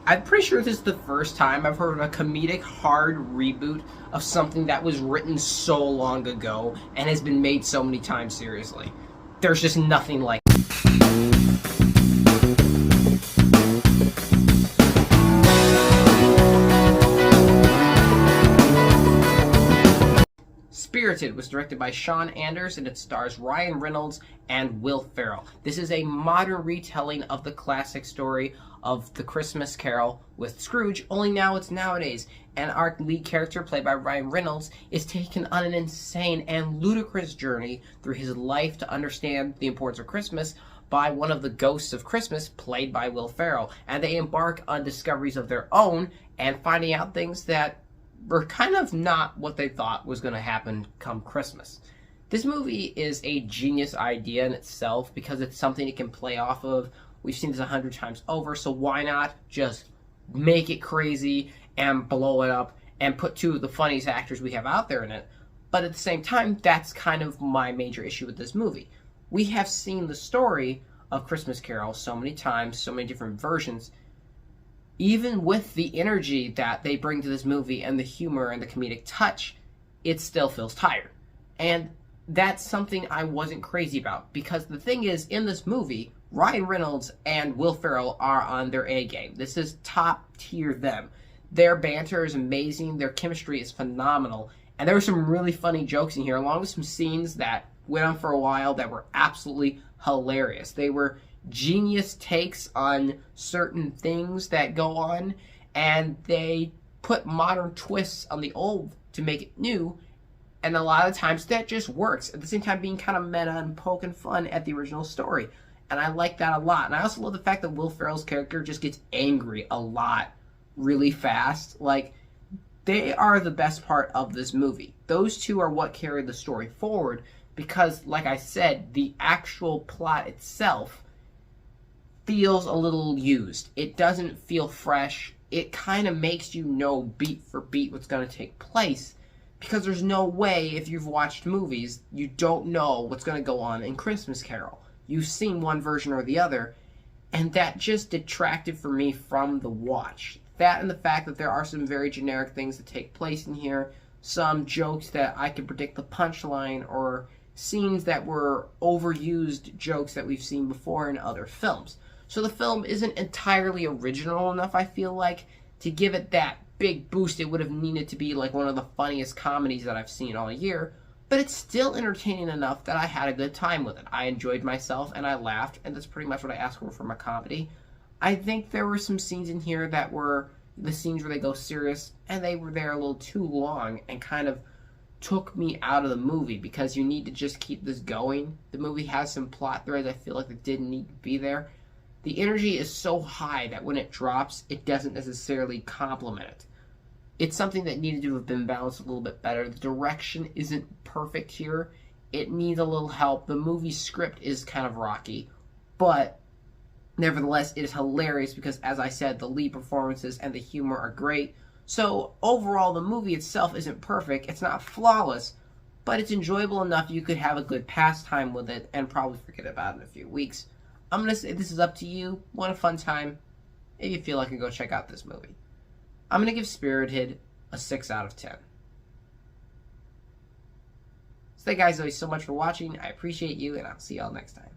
I'm pretty sure this is the first time I've heard of a comedic hard reboot of something that was written so long ago and has been made so many times seriously. There's just nothing like Spirited was directed by Sean Anders and it stars Ryan Reynolds and Will Ferrell. This is a modern retelling of the classic story of The Christmas Carol with Scrooge, only now it's nowadays. And our lead character, played by Ryan Reynolds, is taken on an insane and ludicrous journey through his life to understand the importance of Christmas by one of the ghosts of Christmas, played by Will Ferrell. And they embark on discoveries of their own and finding out things that were kind of not what they thought was going to happen come Christmas. This movie is a genius idea in itself because it's something it can play off of. We've seen this 100 times over, so why not just make it crazy and blow it up and put two of the funniest actors we have out there in it. But at the same time, that's kind of my major issue with this movie. We have seen the story of Christmas Carol so many times, so many different versions. Even with the energy that they bring to this movie and the humor and the comedic touch, it still feels tired. And that's something I wasn't crazy about, because the thing is, in this movie, Ryan Reynolds and Will Ferrell are on their A game. This is top tier them. Their banter is amazing, their chemistry is phenomenal, and there were some really funny jokes in here, along with some scenes that went on for a while that were absolutely hilarious. They were genius takes on certain things that go on, and they put modern twists on the old to make it new, and a lot of times that just works, at the same time being kind of meta and poking fun at the original story, and I like that a lot. And I also love the fact that Will Ferrell's character just gets angry a lot really fast. Like, they are the best part of this movie. Those two are what carry the story forward, because like I said, the actual plot itself feels a little used. It doesn't feel fresh. It kind of makes you know beat for beat what's going to take place, because there's no way, if you've watched movies, you don't know what's going to go on in Christmas Carol. You've seen one version or the other, and that just detracted for me from the watch. That and the fact that there are some very generic things that take place in here, some jokes that I can predict the punchline, or scenes that were overused jokes that we've seen before in other films. So the film isn't entirely original enough, I feel like, to give it that big boost it would have needed to be like one of the funniest comedies that I've seen all year, but it's still entertaining enough that I had a good time with it. I enjoyed myself and I laughed, and that's pretty much what I asked for from a comedy. I think there were some scenes in here that were the scenes where they go serious, and they were there a little too long and kind of took me out of the movie, because you need to just keep this going. The movie has some plot threads I feel like that didn't need to be there. The energy is so high that when it drops, it doesn't necessarily complement it. It's something that needed to have been balanced a little bit better. The direction isn't perfect here. It needs a little help. The movie script is kind of rocky, but nevertheless, it is hilarious because, as I said, the lead performances and the humor are great. So overall, the movie itself isn't perfect. It's not flawless, but it's enjoyable enough you could have a good pastime with it and probably forget about it in a few weeks. I'm going to say this is up to you. Want a fun time? If you feel like it, go check out this movie. I'm going to give Spirited a 6 out of 10. So thank you guys so much for watching. I appreciate you, and I'll see y'all next time.